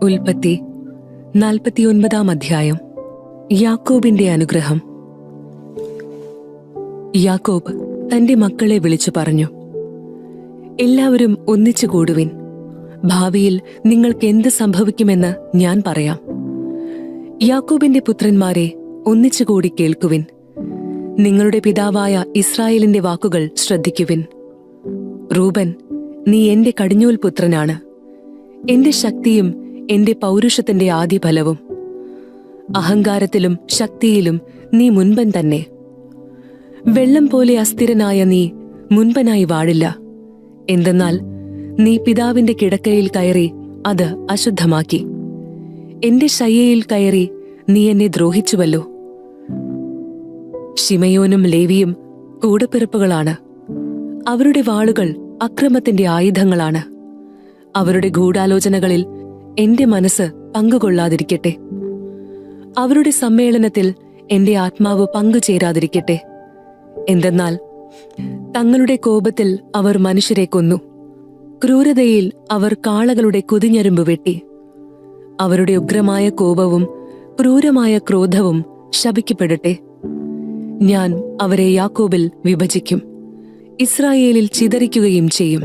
ഉൽപ്പത്തി 49 അധ്യായം. യാക്കോബിന്റെ അനുഗ്രഹം. യാക്കോബ് തന്റെ മക്കളെ വിളിച്ചു പറഞ്ഞു, എല്ലാവരും ഒന്നിച്ചു കൂടുവിൻ. ഭാവിയിൽ നിങ്ങൾക്ക് എന്ത് സംഭവിക്കുമെന്ന് ഞാൻ പറയാം. യാക്കോബിന്റെ പുത്രന്മാരെ ഒന്നിച്ചുകൂടി കേൾക്കുവിൻ. നിങ്ങളുടെ പിതാവായ ഇസ്രായേലിന്റെ വാക്കുകൾ ശ്രദ്ധിക്കുവിൻ. റൂബൻ, നീ എന്റെ കടിഞ്ഞൂൽ പുത്രനാണ്, എന്റെ ശക്തിയും എന്റെ പൗരുഷത്തിന്റെ ആദിഫലവും. അഹങ്കാരത്തിലും ശക്തിയിലും നീ മുൻപൻ തന്നെ. വെള്ളം പോലെ അസ്ഥിരനായ നീ മുൻപനായി വാഴില്ല. എന്തെന്നാൽ നീ പിതാവിന്റെ കിടക്കയിൽ കയറി അത് അശുദ്ധമാക്കി. എന്റെ ശയ്യയിൽ കയറി നീ എന്നെ ദ്രോഹിച്ചുവല്ലോ. ശിമയോനും ലേവിയും കൂടപ്പിറപ്പുകളാണ്. അവരുടെ വാളുകൾ അക്രമത്തിന്റെ ആയുധങ്ങളാണ്. അവരുടെ ഗൂഢാലോചനകളിൽ എന്റെ മനസ്സ് പങ്കുകൊള്ളാതിരിക്കട്ടെ. അവരുടെ സമ്മേളനത്തിൽ എന്റെ ആത്മാവ് പങ്കുചേരാതിരിക്കട്ടെ. എന്തെന്നാൽ തങ്ങളുടെ കോപത്തിൽ അവർ മനുഷ്യരെ കൊന്നു, ക്രൂരതയിൽ അവർ കാളകളുടെ കുതിഞ്ഞരുമ്പ് വെട്ടി. അവരുടെ ഉഗ്രമായ കോപവും ക്രൂരമായ ക്രോധവും ശപിക്കപ്പെടട്ടെ. ഞാൻ അവരെ യാക്കോബിൽ വിഭജിക്കും, ഇസ്രായേലിൽ ചിതറിക്കുകയും ചെയ്യും.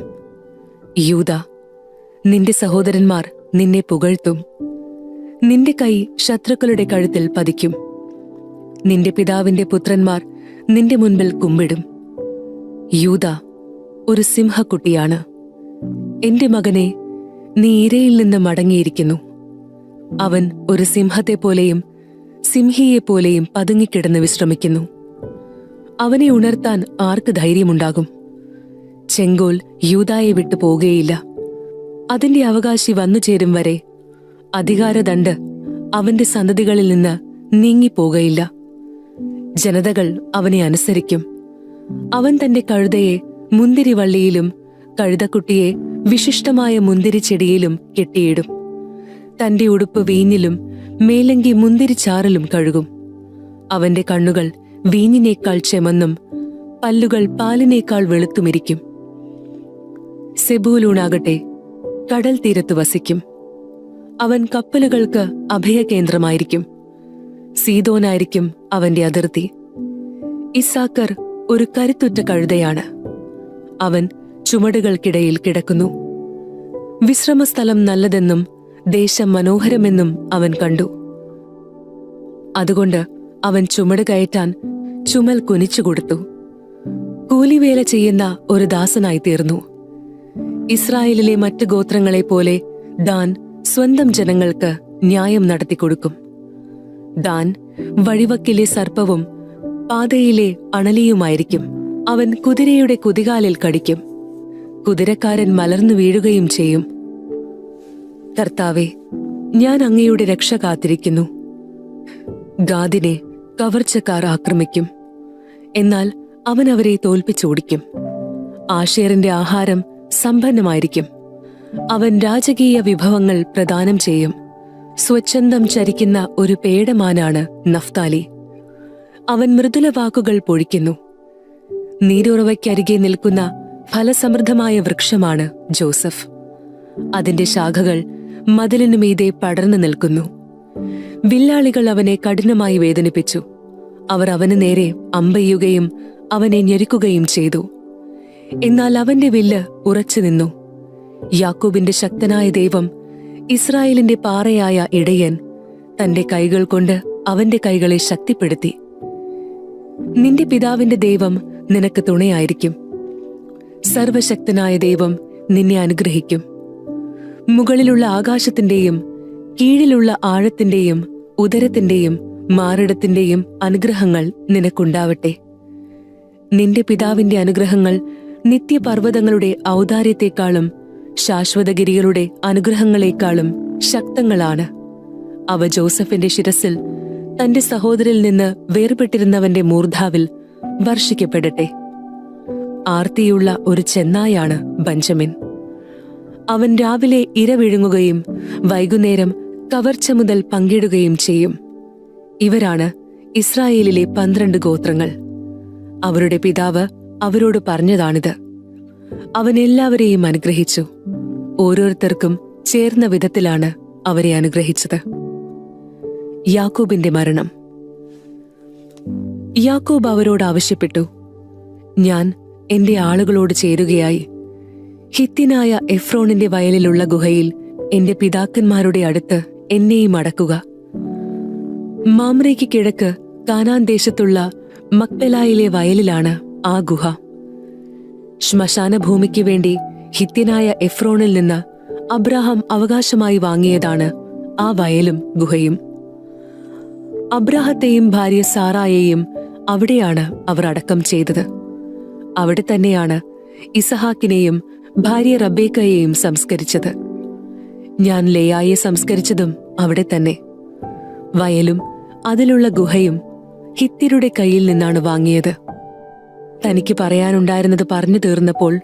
യൂദാ, നിന്റെ സഹോദരന്മാർ നിന്നെ പുകഴ്ത്തും. നിന്റെ കൈ ശത്രുക്കളുടെ കഴുത്തിൽ പതിക്കും. നിന്റെ പിതാവിന്റെ പുത്രന്മാർ നിന്റെ മുൻപിൽ കുമ്പിടും. യൂദാ ഒരു സിംഹക്കുട്ടിയാണ്. എന്റെ മകനെ, നീ ഇരയിൽ നിന്ന് മടങ്ങിയിരിക്കുന്നു. അവൻ ഒരു സിംഹത്തെപ്പോലെയും സിംഹിയെപ്പോലെയും പതുങ്ങിക്കിടന്ന് വിശ്രമിക്കുന്നു. അവനെ ഉണർത്താൻ ആർക്ക് ധൈര്യമുണ്ടാകും? ചെങ്കോൽ യൂദായെ വിട്ടു പോകുകയില്ല. അതിന്റെ അവകാശി വന്നുചേരും വരെ അധികാരദണ്ഡ് അവന്റെ സന്തതികളിൽ നിന്ന് നീങ്ങിപ്പോകയില്ല. ജനതകൾ അവനെ അനുസരിക്കും. അവൻ തന്റെ കഴുതയെ മുന്തിരിവള്ളിയിലും കഴുതക്കുട്ടിയെ വിശിഷ്ടമായ മുന്തിരിച്ചെടിയിലും കെട്ടിയിടും. തന്റെ ഉടുപ്പ് വീഞ്ഞിലും മേലങ്കി മുന്തിരിച്ചാറിലും കഴുകും. അവന്റെ കണ്ണുകൾ വീഞ്ഞിനേക്കാൾ ചെമന്നും പല്ലുകൾ പാലിനേക്കാൾ വെളുത്തുമിരിക്കും. സെബൂലൂണാകട്ടെ കടൽ തീരത്ത് വസിക്കും. അവൻ കപ്പലുകൾക്ക് അഭയകേന്ദ്രമായിരിക്കും. സീദോനായിരിക്കും അവന്റെ അതിർത്തി. ഇസ്സാക്കർ ഒരു കരുത്തുറ്റ കഴുതയാണ്. അവൻ ചുമടുകൾക്കിടയിൽ കിടക്കുന്നു. വിശ്രമസ്ഥലം നല്ലതെന്നും ദേശം മനോഹരമെന്നും അവൻ കണ്ടു. അതുകൊണ്ട് അവൻ ചുമട് കയറ്റാൻ ചുമൽ കുനിച്ചുകൊടുത്തു. കൂലിവേല ചെയ്യുന്ന ഒരു ദാസനായി തീർന്നു. ഇസ്രായേലിലെ മറ്റു ഗോത്രങ്ങളെപ്പോലെ ദാൻ സ്വന്തം ജനങ്ങൾക്ക് ന്യായം നടത്തിക്കൊടുക്കും. ദാൻ വഴിവക്കിലെ സർപ്പവും പാതയിലെ അണലിയുമായിരിക്കും. അവൻ കുതിരയുടെ കുതികാലിൽ കടിക്കും. കുതിരക്കാരൻ മലർന്നു വീഴുകയും ചെയ്യും. കർത്താവേ, ഞാൻ അങ്ങയുടെ രക്ഷ കാത്തിരിക്കുന്നു. ഗാദിനെ കവർച്ചക്കാർ ആക്രമിക്കും, എന്നാൽ അവൻ അവരെ തോൽപ്പിച്ചോടിക്കും. ആശേറിന്റെ ആഹാരം സമ്പന്നമായിരിക്കും. അവൻ രാജകീയ വിഭവങ്ങൾ പ്രദാനം ചെയ്യും. സ്വച്ഛന്തം ചരിക്കുന്ന ഒരു പേടമാനാണ് നഫ്താലി. അവൻ മൃദുല വാക്കുകൾ പൊഴിക്കുന്നു. നീരുറവയ്ക്കരികെ നിൽക്കുന്ന ഫലസമൃദ്ധമായ വൃക്ഷമാണ് ജോസഫ്. അതിന്റെ ശാഖകൾ മതിലിനു മീതെ പടർന്നു നിൽക്കുന്നു. വില്ലാളികൾ അവനെ കഠിനമായി വേദനിപ്പിച്ചു. അവർ അവന് നേരെ അമ്പെയ്യുകയും അവനെ ഞെരുക്കുകയും ചെയ്തു. എന്നാൽ അവന്റെ വില്ല് ഉറച്ചു നിന്നു. യാക്കോബിന്റെ ശക്തനായ ദൈവം, ഇസ്രായേലിന്റെ പാറയായ ഇടയൻ, തന്റെ കൈകൾ കൊണ്ട് അവന്റെ കൈകളെ ശക്തിപ്പെടുത്തി. നിന്റെ പിതാവിന്റെ ദൈവം നിനക്ക് തുണയായിരിക്കും. സർവശക്തനായ ദൈവം നിന്നെ അനുഗ്രഹിക്കും. മുകളിലുള്ള ആകാശത്തിന്റെയും കീഴിലുള്ള ആഴത്തിന്റെയും ഉദരത്തിന്റെയും മാറിടത്തിന്റെയും അനുഗ്രഹങ്ങൾ നിനക്കുണ്ടാവട്ടെ. നിന്റെ പിതാവിന്റെ അനുഗ്രഹങ്ങൾ നിത്യപർവ്വതങ്ങളുടെ ഔദാര്യത്തെക്കാളും ശാശ്വതഗിരികളുടെ അനുഗ്രഹങ്ങളെക്കാളും ശക്തങ്ങളാണ്. അവ ജോസഫിന്റെ ശിരസിൽ, തന്റെ സഹോദരിൽ നിന്ന് വേർപെട്ടിരുന്നവന്റെ മൂർധാവിൽ വർഷിക്കപ്പെടട്ടെ. ആർത്തിയുള്ള ഒരു ചെന്നായാണ് ബെഞ്ചമിൻ. അവൻ രാവിലെ ഇര വിഴുങ്ങുകയും വൈകുന്നേരം കവർച്ച മുതൽ പങ്കിടുകയും ചെയ്യും. ഇവരാണ് ഇസ്രായേലിലെ 12 ഗോത്രങ്ങൾ. അവരുടെ പിതാവ് അവരോട് പറഞ്ഞതാണിത്. അവൻ എല്ലാവരെയും അനുഗ്രഹിച്ചു. ഓരോരുത്തർക്കും ചേർന്ന വിധത്തിലാണ് അവരെ അനുഗ്രഹിച്ചത്. യാക്കോബിന്റെ മരണം. യാക്കോബ് അവരോട് ആവശ്യപ്പെട്ടു, ഞാൻ എന്റെ ആളുകളോട് ചേരുകയായി ഹിത്യനായ എഫ്രോണിന്റെ വയലിലുള്ള ഗുഹയിൽ എന്റെ പിതാക്കന്മാരുടെ അടുത്ത് എന്നെയും അടക്കുക. മാമ്രേക്ക് കിഴക്ക് കാനാൻ ദേശത്തുള്ള മക്പെലായിലെ വയലിലാണ് ആ ഗുഹ. ശ്മശാന ഭൂമിക്ക് വേണ്ടി ഹിത്യനായ എഫ്രോണിൽ നിന്ന് അബ്രാഹാം അവകാശമായി വാങ്ങിയതാണ് ആ വയലും ഗുഹയും. അബ്രാഹത്തെയും ഭാര്യ സാറായെയും അവിടെയാണ് അവർ അടക്കം ചെയ്തത്. അവിടെ തന്നെയാണ് ഇസഹാക്കിനെയും ഭാര്യ റബേക്കയെയും സംസ്കരിച്ചത്. ഞാൻ ലേയായെ സംസ്കരിച്ചതും അവിടെ തന്നെ. വയലും അതിലുള്ള ഗുഹയും ഹിത്യരുടെ കയ്യിൽ നിന്നാണ് വാങ്ങിയത്. തനിക്ക് പറയാനുണ്ടായിരുന്നത് പറഞ്ഞു തീർന്നപ്പോൾ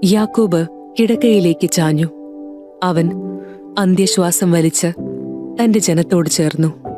യാക്കോബ് കിടക്കയിലേക്ക് ചാഞ്ഞു. അവൻ അന്ത്യശ്വാസം വലിച്ച് തന്റെ ജനത്തോട് ചേർന്നു.